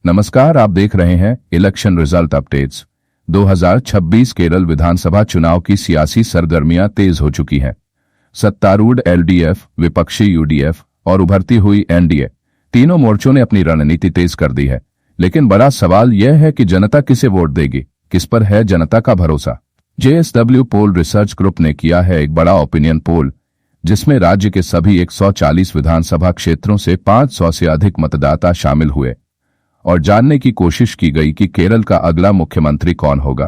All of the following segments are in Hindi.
नमस्कार, आप देख रहे हैं इलेक्शन रिजल्ट अपडेट्स। 2026 केरल विधानसभा चुनाव की सियासी सरगर्मियां तेज हो चुकी हैं। सत्तारूढ़ एलडीएफ, विपक्षी यूडीएफ और उभरती हुई एनडीए तीनों मोर्चों ने अपनी रणनीति तेज कर दी है। लेकिन बड़ा सवाल यह है कि जनता किसे वोट देगी, किस पर है जनता का भरोसा। जेएसडब्ल्यू पोल रिसर्च ग्रुप ने किया है एक बड़ा ओपिनियन पोल, जिसमें राज्य के सभी 140 विधानसभा क्षेत्रों से 500 से अधिक मतदाता शामिल हुए और जानने की कोशिश की गई कि केरल का अगला मुख्यमंत्री कौन होगा।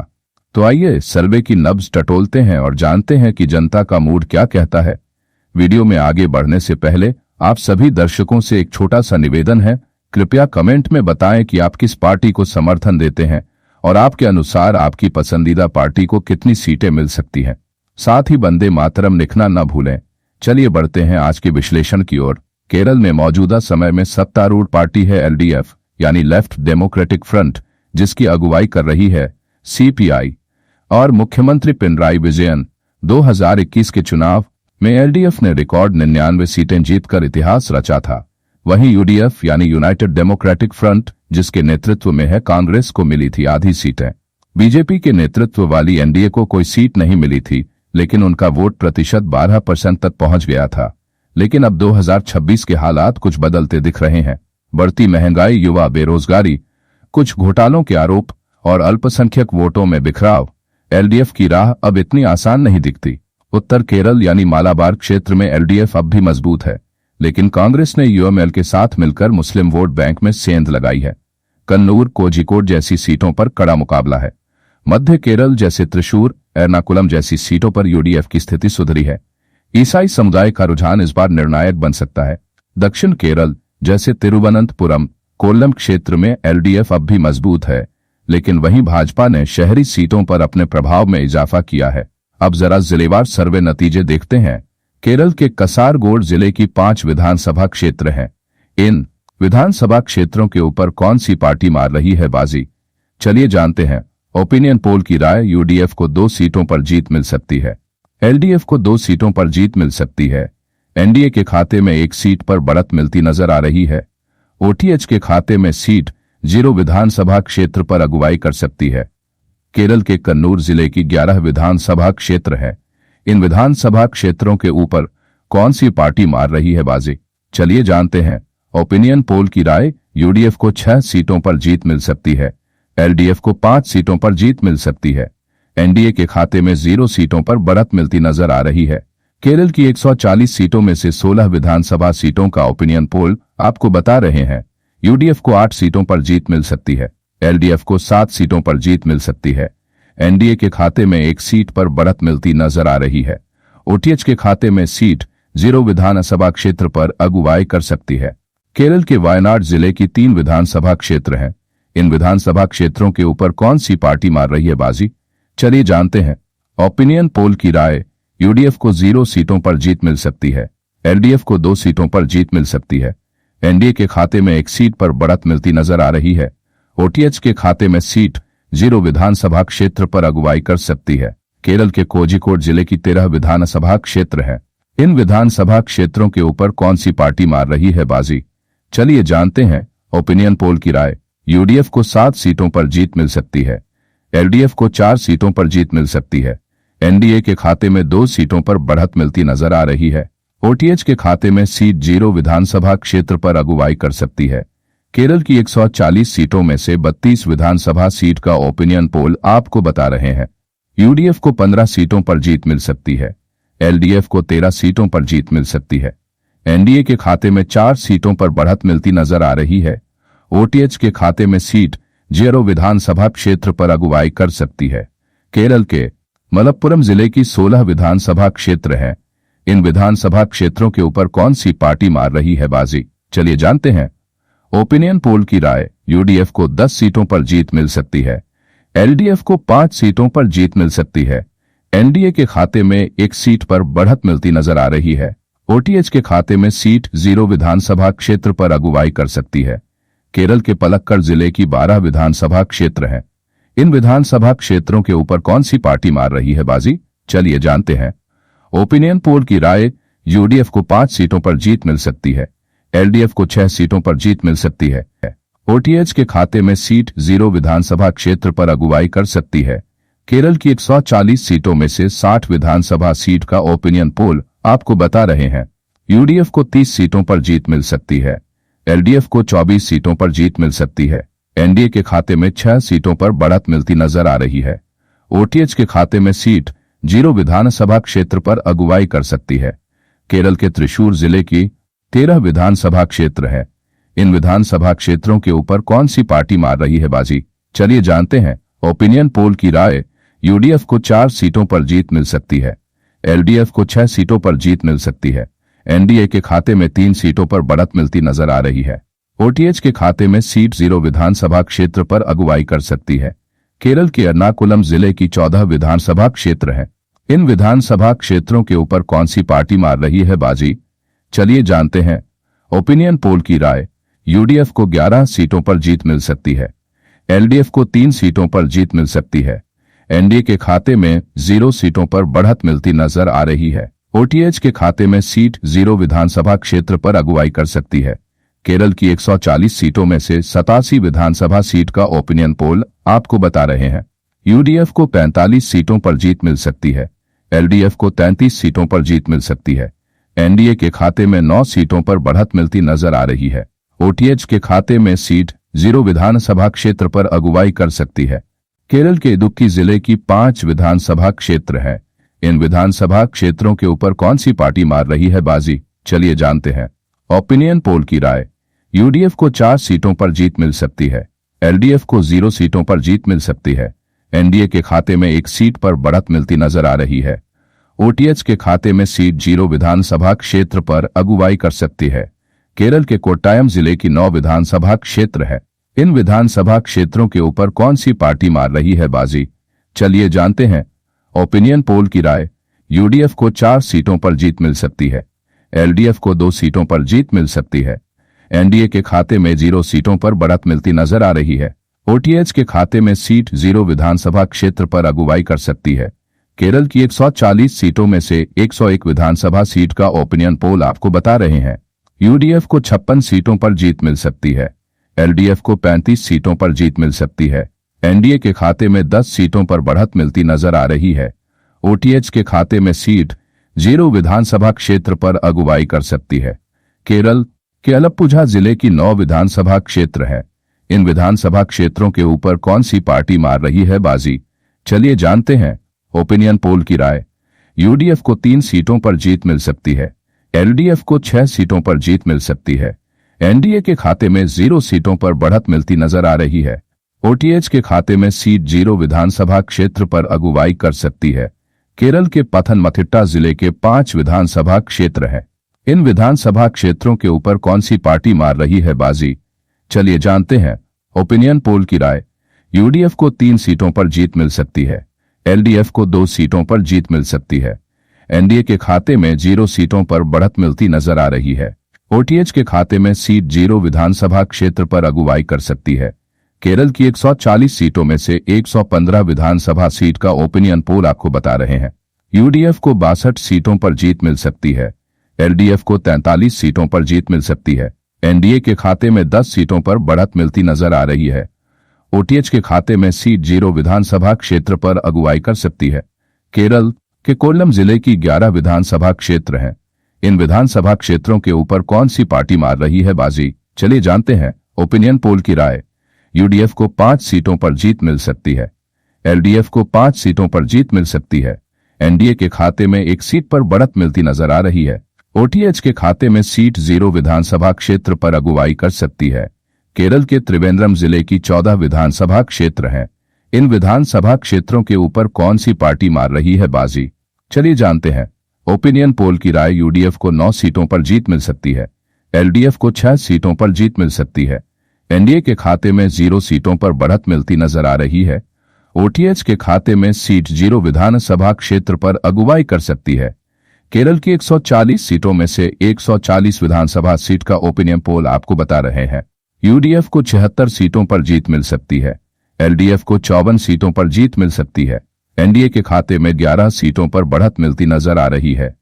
तो आइए सर्वे की नब्ज टटोलते हैं और जानते हैं कि जनता का मूड क्या कहता है। वीडियो में आगे बढ़ने से पहले आप सभी दर्शकों से एक छोटा सा निवेदन है, कृपया कमेंट में बताएं कि आप किस पार्टी को समर्थन देते हैं और आपके अनुसार आपकी पसंदीदा पार्टी को कितनी सीटें मिल सकती हैं। साथ ही वंदे मातरम लिखना न भूलें। चलिए बढ़ते हैं आज के विश्लेषण की ओर। केरल में मौजूदा समय में सत्तारूढ़ पार्टी है एलडीएफ यानी लेफ्ट डेमोक्रेटिक फ्रंट, जिसकी अगुवाई कर रही है सीपीआई और मुख्यमंत्री पिनराई विजयन। 2021 के चुनाव में एलडीएफ ने रिकॉर्ड 99 सीटें जीतकर इतिहास रचा था। वहीं यूडीएफ यानी यूनाइटेड डेमोक्रेटिक फ्रंट, जिसके नेतृत्व में है कांग्रेस, को मिली थी आधी सीटें। बीजेपी के नेतृत्व वाली एनडीए को कोई सीट नहीं मिली थी, लेकिन उनका वोट प्रतिशत 12% तक पहुंच गया था। लेकिन अब 2026 के हालात कुछ बदलते दिख रहे हैं। बढ़ती महंगाई, युवा बेरोजगारी, कुछ घोटालों के आरोप और अल्पसंख्यक वोटों में बिखराव एलडीएफ की राह अब इतनी आसान नहीं दिखती। उत्तर केरल यानी मालाबार क्षेत्र में एलडीएफ अब भी मजबूत है, लेकिन कांग्रेस ने यूएमएल के साथ मिलकर मुस्लिम वोट बैंक में सेंध लगाई है। कन्नूर, कोझिकोड जैसी सीटों पर कड़ा मुकाबला है। मध्य केरल जैसे त्रिशूर, एर्नाकुलम जैसी सीटों पर यूडीएफ की स्थिति सुधरी है। ईसाई समुदाय का रुझान इस बार निर्णायक बन सकता है। दक्षिण केरल जैसे तिरुवनंतपुरम, कोल्लम क्षेत्र में एलडीएफ अब भी मजबूत है, लेकिन वहीं भाजपा ने शहरी सीटों पर अपने प्रभाव में इजाफा किया है। अब जरा जिलेवार सर्वे नतीजे देखते हैं। केरल के कसारगोड जिले की 5 विधानसभा क्षेत्र हैं। इन विधानसभा क्षेत्रों के ऊपर कौन सी पार्टी मार रही है बाजी, चलिए जानते हैं। ओपिनियन पोल की राय, यूडीएफ को 2 सीटों पर जीत मिल सकती है, एलडीएफ को 2 सीटों पर जीत मिल सकती है, एनडीए के खाते में 1 सीट पर बढ़त मिलती नजर आ रही है, ओटीएच के खाते में सीट 0 विधानसभा क्षेत्र पर अगुवाई कर सकती है। केरल के कन्नूर जिले की 11 विधानसभा क्षेत्र है। इन विधानसभा क्षेत्रों के ऊपर कौन सी पार्टी मार रही है बाजी, चलिए जानते हैं। ओपिनियन पोल की राय, यूडीएफ को 6 सीटों पर जीत मिल सकती है, एलडीएफ को 5 सीटों पर जीत मिल सकती है, एनडीए के खाते में 0 सीटों पर बढ़त मिलती नजर आ रही है। केरल की 140 सीटों में से 16 विधानसभा सीटों का ओपिनियन पोल आपको बता रहे हैं यूडीएफ को 8 सीटों पर जीत मिल सकती है, एलडीएफ को 7 सीटों पर जीत मिल सकती है, एनडीए के खाते में 1 सीट पर बढ़त मिलती नजर आ रही है, ओटीएच के खाते में सीट 0 विधानसभा क्षेत्र पर अगुवाई कर सकती है। केरल के वायनाड जिले की 3 विधानसभा क्षेत्र हैं। इन विधानसभा क्षेत्रों के ऊपर कौन सी पार्टी मार रही है बाजी, चलिए जानते हैं। ओपिनियन पोल की राय, यूडीएफ को 0 सीटों पर जीत मिल सकती है, एलडीएफ को 2 सीटों पर जीत मिल सकती है, एनडीए के खाते में 1 सीट पर बढ़त मिलती नजर आ रही है, ओटीएच के खाते में सीट 0 विधानसभा क्षेत्र पर अगुवाई कर सकती है। केरल के कोझिकोड जिले की 13 विधानसभा क्षेत्र हैं। इन विधानसभा क्षेत्रों के ऊपर कौन सी पार्टी मार रही है बाजी, चलिए जानते हैं। ओपिनियन पोल की राय, यूडीएफ को 7 सीटों पर जीत मिल सकती है, एलडीएफ को 4 सीटों पर जीत मिल सकती है, एनडीए के खाते में 2 सीटों पर बढ़त मिलती नजर आ रही है, ओटीएच के खाते में सीट 0 विधानसभा क्षेत्र पर अगुवाई कर सकती है। केरल की 140 सीटों में से 32 विधानसभा सीट का ओपिनियन पोल आपको बता रहे हैं यूडीएफ को 15 सीटों पर जीत मिल सकती है, एलडीएफ को 13 सीटों पर जीत मिल सकती है, एनडीए के खाते में 4 सीटों पर बढ़त मिलती नजर आ रही है, ओटीएच के खाते में सीट 0 विधानसभा क्षेत्र पर अगुवाई कर सकती है। केरल के मलप्पुरम जिले की 16 विधानसभा क्षेत्र हैं। इन विधानसभा क्षेत्रों के ऊपर कौन सी पार्टी मार रही है बाजी, चलिए जानते हैं। ओपिनियन पोल की राय, यूडीएफ को 10 सीटों पर जीत मिल सकती है, एलडीएफ को 5 सीटों पर जीत मिल सकती है, एनडीए के खाते में 1 सीट पर बढ़त मिलती नजर आ रही है, ओटीएच के खाते में सीट 0 विधानसभा क्षेत्र पर अगुवाई कर सकती है। केरल के पलक्कड़ जिले की 12 विधानसभा क्षेत्र हैं। इन विधानसभा क्षेत्रों के ऊपर कौन सी पार्टी मार रही है बाजी, चलिए जानते हैं। ओपिनियन पोल की राय, यूडीएफ को 5 सीटों पर जीत मिल सकती है, एलडीएफ को 6 सीटों पर जीत मिल सकती है, ओटीएच के खाते में सीट 0 विधानसभा क्षेत्र पर अगुवाई कर सकती है। केरल की 140 सीटों में से 60 विधानसभा सीट का ओपिनियन पोल आपको बता रहे हैं। यूडीएफ को 30 सीटों पर जीत मिल सकती है। एलडीएफ को 24 सीटों पर जीत मिल सकती है। एनडीए के खाते में 6 सीटों पर बढ़त मिलती नजर आ रही है। ओटीएच के खाते में सीट 0 विधानसभा क्षेत्र पर अगुवाई कर सकती है। केरल के त्रिशूर जिले की 13 विधानसभा क्षेत्र है। इन विधानसभा क्षेत्रों के ऊपर कौन सी पार्टी मार रही है बाजी, चलिए जानते हैं ओपिनियन पोल की राय। यूडीएफ को 4 सीटों पर जीत मिल सकती है। एलडीएफ को 6 सीटों पर जीत मिल सकती है। एनडीए के खाते में 3 सीटों पर बढ़त मिलती नजर आ रही है। ओटीएच के खाते में सीट 0 विधानसभा क्षेत्र पर अगुवाई कर सकती है। केरल के एर्नाकुलम जिले की 14 विधानसभा क्षेत्र है। इन विधानसभा क्षेत्रों के ऊपर कौन सी पार्टी मार रही है बाजी, चलिए जानते हैं ओपिनियन पोल की राय। यूडीएफ को 11 सीटों पर जीत मिल सकती है। एलडीएफ को 3 सीटों पर जीत मिल सकती है। एनडीए के खाते में 0 सीटों पर बढ़त मिलती नजर आ रही है। ओटीएच के खाते में सीट 0 विधानसभा क्षेत्र पर अगुवाई कर सकती है। केरल की 140 सीटों में से 87 विधानसभा सीट का ओपिनियन पोल आपको बता रहे हैं। यूडीएफ को 45 सीटों पर जीत मिल सकती है। एलडीएफ को 33 सीटों पर जीत मिल सकती है। एनडीए के खाते में 9 सीटों पर बढ़त मिलती नजर आ रही है। ओटीएच के खाते में सीट 0 विधानसभा क्षेत्र पर अगुवाई कर सकती है। केरल के इदुक्की जिले की 5 विधानसभा क्षेत्र है। इन विधानसभा क्षेत्रों के ऊपर कौन सी पार्टी मार रही है बाजी, चलिए जानते हैं ओपिनियन पोल की राय। यूडीएफ को 4 सीटों पर जीत मिल सकती है। एलडीएफ को 0 सीटों पर जीत मिल सकती है। एनडीए के खाते में 1 सीट पर बढ़त मिलती नजर आ रही है। ओटीएच के खाते में सीट 0 विधानसभा क्षेत्र पर अगुवाई कर सकती है। केरल के कोट्टायम जिले की 9 विधानसभा क्षेत्र है। इन विधानसभा क्षेत्रों के ऊपर कौन सी पार्टी मार रही है बाजी, चलिए जानते हैं ओपिनियन पोल की राय। यूडीएफ को 4 सीटों पर जीत मिल सकती है। एलडीएफ को 2 सीटों पर जीत मिल सकती है। एनडीए के खाते में 0 सीटों पर बढ़त मिलती नजर आ रही है। ओटीएच के खाते में सीट 0 विधानसभा क्षेत्र पर अगुवाई कर सकती है। केरल की 140 सीटों में से 101 विधानसभा सीट का ओपिनियन पोल आपको बता रहे हैं। यूडीएफ को 56 सीटों पर जीत मिल सकती है। एलडीएफ को 35 सीटों पर जीत मिल सकती है। एनडीए के खाते में 10 सीटों पर बढ़त मिलती नजर आ रही है। ओटीएच के खाते में सीट 0 विधानसभा क्षेत्र पर अगुवाई कर सकती है। केरल के अलप्पुझा जिले की 9 विधानसभा क्षेत्र है। इन विधानसभा क्षेत्रों के ऊपर कौन सी पार्टी मार रही है बाजी, चलिए जानते हैं ओपिनियन पोल की राय। यूडीएफ को 3 सीटों पर जीत मिल सकती है। एलडीएफ को 6 सीटों पर जीत मिल सकती है। एनडीए के खाते में 0 सीटों पर बढ़त मिलती नजर आ रही है। ओटीएच के खाते में सीट 0 विधानसभा क्षेत्र पर अगुवाई कर सकती है। केरल के पथनमथिट्टा जिले के 5 विधानसभा क्षेत्र हैं। इन विधानसभा क्षेत्रों के ऊपर कौन सी पार्टी मार रही है बाजी, चलिए जानते हैं ओपिनियन पोल की राय। यूडीएफ को 3 सीटों पर जीत मिल सकती है। एलडीएफ को 2 सीटों पर जीत मिल सकती है। एनडीए के खाते में 0 सीटों पर बढ़त मिलती नजर आ रही है। ओटीएच के खाते में सीट 0 विधानसभा क्षेत्र पर अगुवाई कर सकती है। केरल की 140 सीटों में से 115 विधानसभा सीट का ओपिनियन पोल आपको बता रहे हैं। यूडीएफ को 62 सीटों पर जीत मिल सकती है। एलडीएफ को 43 सीटों पर जीत मिल सकती है। एनडीए के खाते में 10 सीटों पर बढ़त मिलती नजर आ रही है। ओटीएच के खाते में सीट 0 विधानसभा क्षेत्र पर अगुवाई कर सकती है। केरल के कोल्लम जिले की 11 विधानसभा क्षेत्र हैं। इन विधानसभा क्षेत्रों के ऊपर कौन सी पार्टी मार रही है बाजी, चलिए जानते हैं ओपिनियन पोल की राय। यूडीएफ को 5 सीटों पर जीत मिल सकती है। एलडीएफ को 5 सीटों पर जीत मिल सकती है। एनडीए के खाते में 1 सीट पर बढ़त मिलती नजर आ रही है। ओटीएच के खाते में सीट 0 विधानसभा क्षेत्र पर अगुवाई कर सकती है। केरल के त्रिवेंद्रम जिले की 14 विधानसभा क्षेत्र हैं। इन विधानसभा क्षेत्रों के ऊपर कौन सी पार्टी मार रही है बाजी, चलिए जानते हैं ओपिनियन पोल की राय। यूडीएफ को 9 सीटों पर जीत मिल सकती है। एलडीएफ को 6 सीटों पर जीत मिल सकती है। एनडीए के खाते में 0 सीटों पर बढ़त मिलती नजर आ रही है। ओटीएच के खाते में सीट 0 विधानसभा क्षेत्र पर अगुवाई कर सकती है। केरल की 140 सीटों में से 140 विधानसभा सीट का ओपिनियन पोल आपको बता रहे हैं। यूडीएफ को 76 सीटों पर जीत मिल सकती है। एलडीएफ को 54 सीटों पर जीत मिल सकती है। एनडीए के खाते में 11 सीटों पर बढ़त मिलती नजर आ रही है।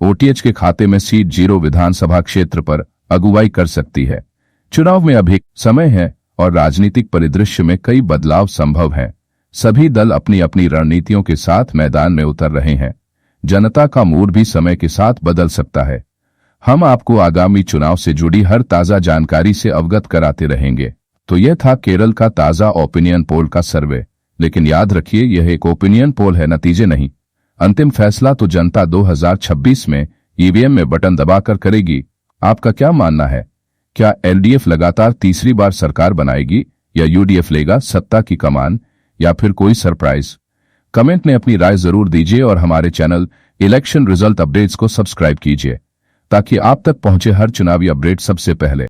ओटीएच के खाते में सीट 0 विधानसभा क्षेत्र पर अगुवाई कर सकती है। चुनाव में अभी समय है और राजनीतिक परिदृश्य में कई बदलाव संभव हैं। सभी दल अपनी अपनी रणनीतियों के साथ मैदान में उतर रहे हैं। जनता का मूड भी समय के साथ बदल सकता है। हम आपको आगामी चुनाव से जुड़ी हर ताजा जानकारी से अवगत कराते रहेंगे। तो यह था केरल का ताजा ओपिनियन पोल का सर्वे। लेकिन याद रखिए, यह एक ओपिनियन पोल है, नतीजे नहीं। अंतिम फैसला तो जनता 2026 में ईवीएम में बटन दबाकर करेगी। आपका क्या मानना है? क्या एलडीएफ लगातार तीसरी बार सरकार बनाएगी, या यूडीएफ लेगा सत्ता की कमान, या फिर कोई सरप्राइज? कमेंट में अपनी राय जरूर दीजिए और हमारे चैनल इलेक्शन रिजल्ट अपडेट्स को सब्सक्राइब कीजिए ताकि आप तक पहुंचे हर चुनावी अपडेट सबसे पहले।